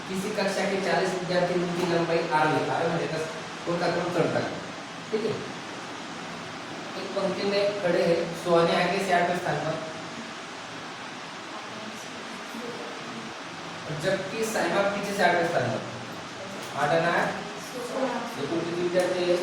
किसी कक्षा के 40 विद्यार्थी उनकी लंबाई r लिखा म्हणजे कोणता क्रम चढ़ता है, ठीक है। एक पंक्ति में खड़े हैं, सोने आगे से 8वें स्थान पर, जबकि साइमा पीछे से 8वें स्थान पर। 8 और 8 ये कुल कितने विद्यार्थी है?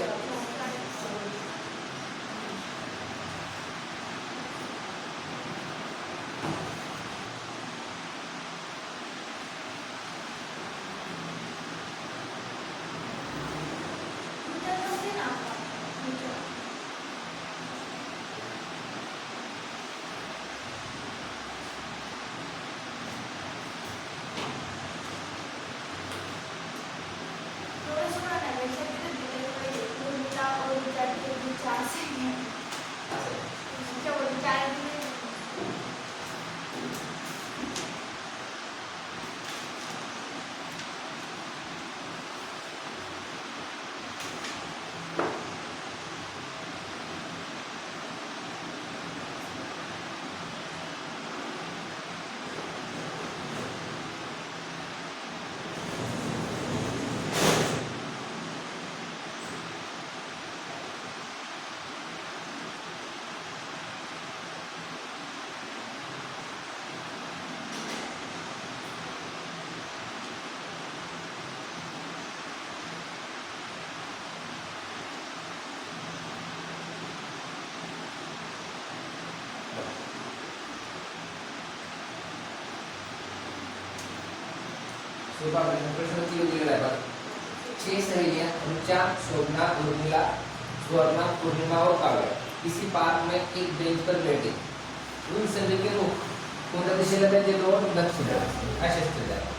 प्रश्न दिलेला आहे बघा। 6 सहेलियां ऋचा, शोभना, उर्मिला, स्वर्णा, पूर्णिमा और काव्या किसी पार्क में एक बेंच पर बैठे। उन सभी के मुख कोणत्या दिशेला आहेत? दोन दक्षिणेला असे स्थित आहे।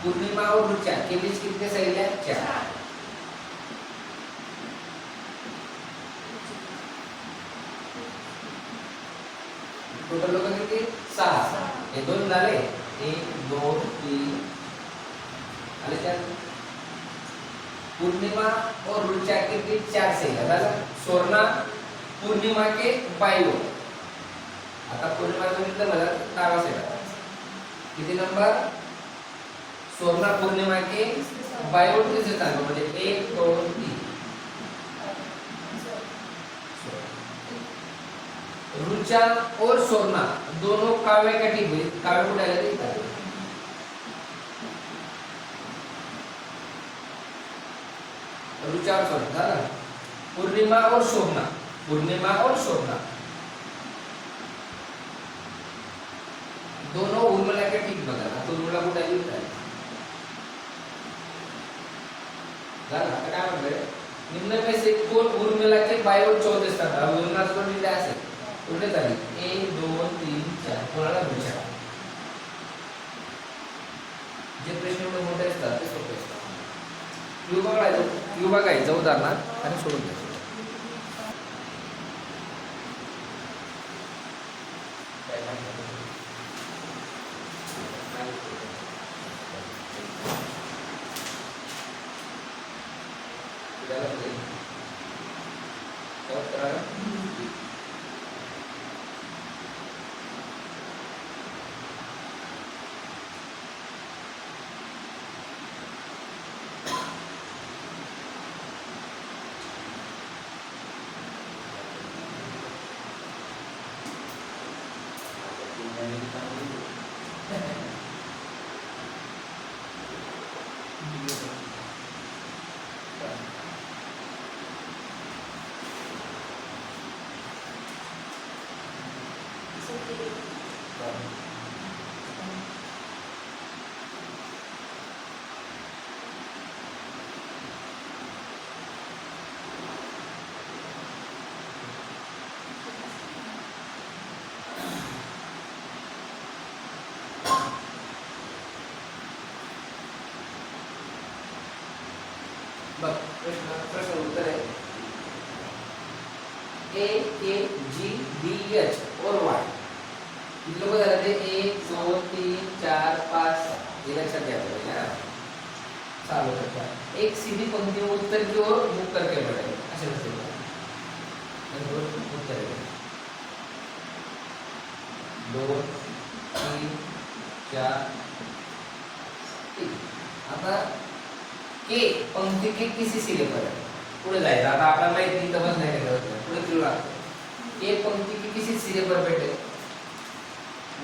पूर्णिमा और ऋचा के बीच कितने सहेलियां? 4। टोटल लोक किती? 6। हे दोन झाले, 1 2 3 आले 4। पूर्णिमा और ऋचा के बीच 4 सहेलियां झाला। स्वर्णा पूर्णिमा के बाईं ओर, आता पूर्णिमा बघितलं मला डावा साईड किती नंबर? स्वर्णा पूर्णिमा के बाईं ओर किती स्थान म्हणजे 1 2 3। ऋचा और स्वर्णा दोनों काव्य का ठीक है, काव्य को डाले देता है। ऋचा और स्वर्णा, पूर्णिमा और शोभना, पूर्णिमा और शोभना दोनों उर्मिला के ठीक बघा, तो उर्मिला को डाले देता है। आता काय म्हणतोय? निम्न में से कोण उर्मिला के बाईं ओर 14 स्थान है? उर्मिला को दिले असेल उलटे झाली 1 2 3 4 कोणाला विचारा। जे प्रश्न एवढे मोठे असतात ते सोपे असतात। क्यू बघायचं उदाहरणार्थ आणि सोडून द्यायचं। बघ प्रश्न उत्तर आहे ए के जी बी एच और वाय. किती लोक झाले ते 1 2 3 4 5 हे लक्षात घ्या पाहिजे ना. चालू करता एक सीधी पंक्ति में उत्तर की ओर मुख करके बढ़े असे नसेल उत्तर आहे 2 3 4 3. आता के पंक्ति के किसी सिरे पर है पुढे जायचं. आता आपल्याला माहिती नाही तमच नाही करत पुढे किती लागतं. के पंक्ति के किसी सिरे पर बैठे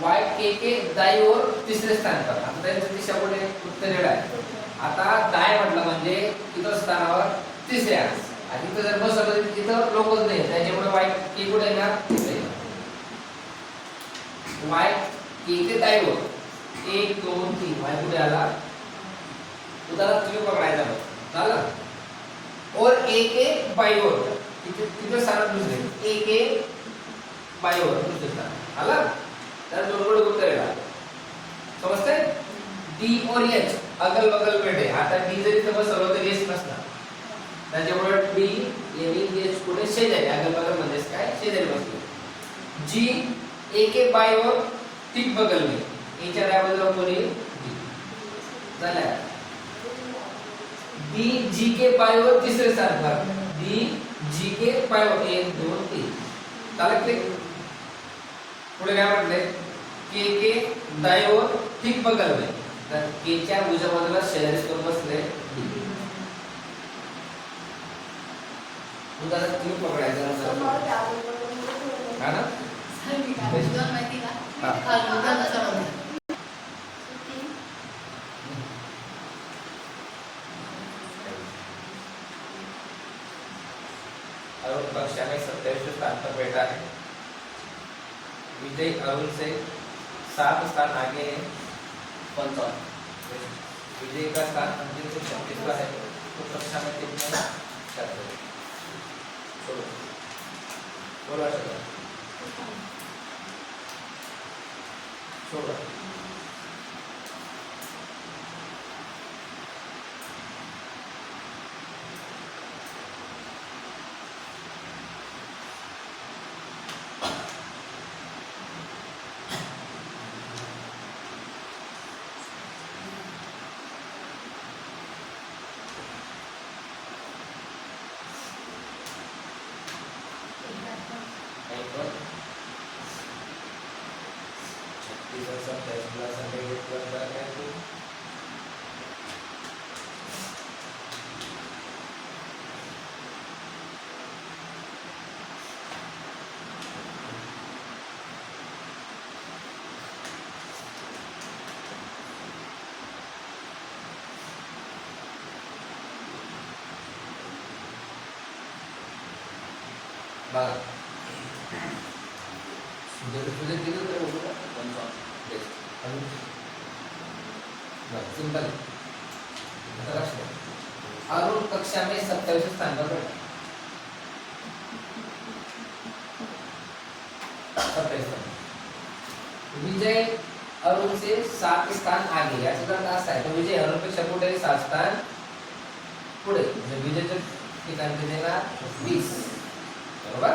वाय के दाई ओर तिसरे स्थान पर. आता त्यांचं दिशा पुढे उत्तरेला आहे. आता दाय म्हटलं म्हणजे इथं स्थानावर तिसऱ्या आणि इथं जर बसवलं तिथं लोकच नाही त्याच्यामुळे वाय के कुठे येणार तिसरे वाय के दाईवर 1 2 3 वाय कुठे आला उदाहरण तुम्ही पकडायचा झालं. और ए के बाईवर तिथे स्थान दुसरे ए के बाईवर दुसरे स्थान आला. तर दोन कडे उत्तर येणार समजतंय. डी और एच अगल बगल बैठे. आता डी जरी इथं बसवलं तर एच नसणार त्याच्यामुळे डी आणि एच पुढे शेजारी अगल बगल म्हणजेच काय शेजारी बसले. जी ए के बाई और ठीक बगल में ए च्या डाव्या बाजूला कोणी डी झालं. डी जी के बाई और तिसरे स्थान पर डी जी के बाई और 1 2 3 झालं क्लिक. पुढे काय म्हटले के दाई और ठीक बगल में तर के च्या उजव्या बाजूला शेजारी करून बसले डी. उदाहरण तुम्ही पकडायचं हा ना. अरुण कक्षा में 27वें स्थान पर बैठा है. विजय अरुण से 7 स्थान आगे है 55. विजय का स्थान अंतिम से 36वां है तो कक्षा में कितने छात्र हैं. चलो बोलो चलो छोड़ो. बघा तुझे दिलं तर होतं का 55. सिंपल. अरुण कक्षा में 27वें स्थान पर बैठा. 27 स्थान. विजय अरुण से 7 स्थान आगे याचा अर्थ असा आहे तर विजय अरुण पेक्षा पुढे 7 स्थान पुढे म्हणजे विजयच्या ठिकाणी किती येणार 20 बरोबर.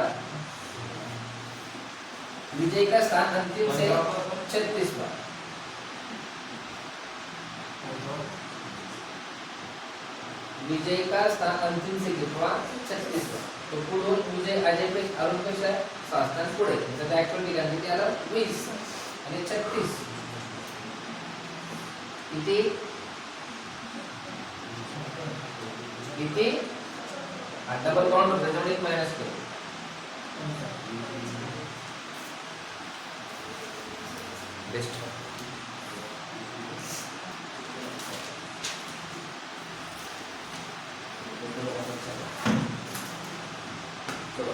विजय का स्थान अंतिम से 36वां. विजय का स्थान अंतिम से कितवा 36वां. तो पुढून विजय अजय पे अरुण पेक्षा 6 स्थान पुढे त्याचं ऍक्च्युअल ठिकाण किती आलं 20 आणि 36 किती किती डबल काउंट होतं त्याच्यामुळे एक मायनस केलं. बेस्ट. चलो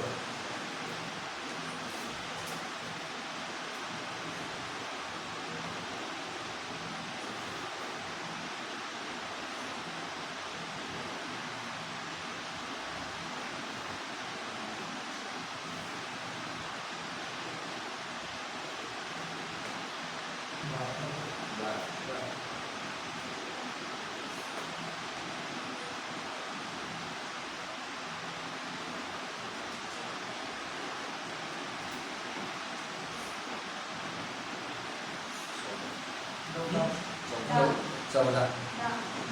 14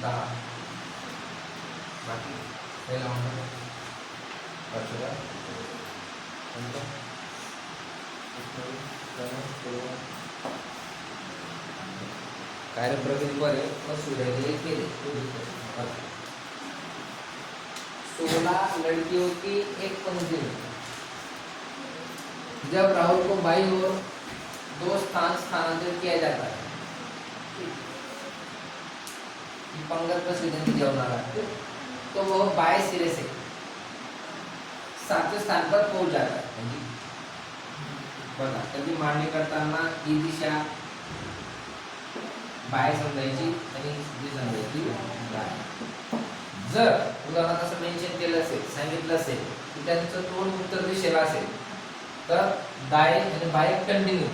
10 बाकी हे लावून कार्य प्रगति पर सूर्य केले 16 लड़कियों की एक पंक्ति में जब राहुल को बाई ओर 2 स्थान स्थानांतरित किया जाता है, पंगत पर सीधे जवनारा तो वह बाएं सिरे से 7वें स्थान पर पहुंच जाता है। बघा कधी मांडणी करताना ही दिशा बाय समजायची आणि जी समजायची बाय। जर उदाहरणार्थ असं मेन्शन केलं असेल, सांगितलं असेल की त्यांचं तोंड उत्तर दिशेला असेल तर दाय आणि बाय कंटिन्यू,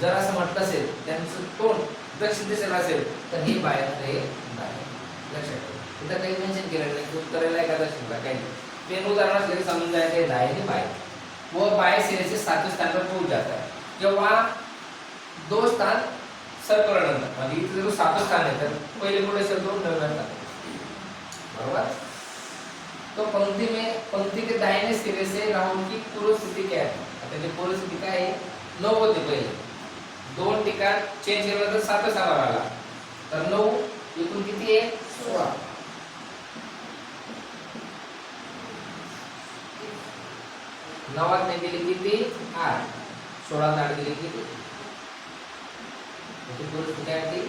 जर असं म्हटलं असेल त्यांचं तोंड दक्षिण दिशेला असेल तर हे बाय हे दाय। लक्षात ठेवा इथं काही मेन्शन केलं नाही की उत्तरेला आहे का दक्षिणेला, काही पेन उदाहरण असले समजून जायचे दाय आणि बाय। वो बाएं सिरे से 7वें स्थान पर पहुंच जाता है। जेव्हा 2 स्थान सरकल्यानंतर म्हणजे इथे जो 7वें स्थान आहे तर पहिले पुढे सरकून 9व्या स्थान, बरोबर। तो पंक्ति के दाहिने सिरे से राहुल की पूर्व स्थिति क्या है? आता जी पूर्व स्थिति काय आहे 9 होते पहिले, 2 ठिकाण चेंज केलं तर 7 स्थानावर आला तर 9 एकूण किती आहे 16। 9 ने गेली किती 8, 16 8 गेली किती, म्हणजे पूर्व स्थिती काय होती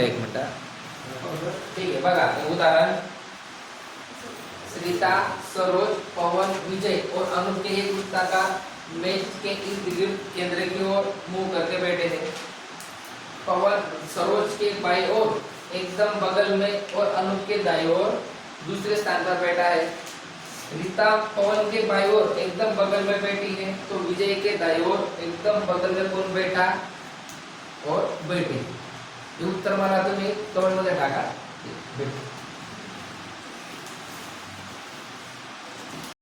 एक मिनिट ठीक है। बघा उदाहरण सरिता, सरोज, पवन, विजय और अनूप के एक वृत्ताकार मेज के इर्द गिर्द केंद्र की ओर मुंह करके बैठे थे। पवन सरोज के बाईं ओर एकदम बगल में और अनूप के दाईं ओर दूसरे स्थान पर बैठा है। रीता पवन के बाईं ओर एकदम बगल में बैठी है तो विजय के दाईं ओर एकदम बगल में कौन बैठा और बैठे। उत्तर मला तुम्ही कमेंट मध्ये टाका।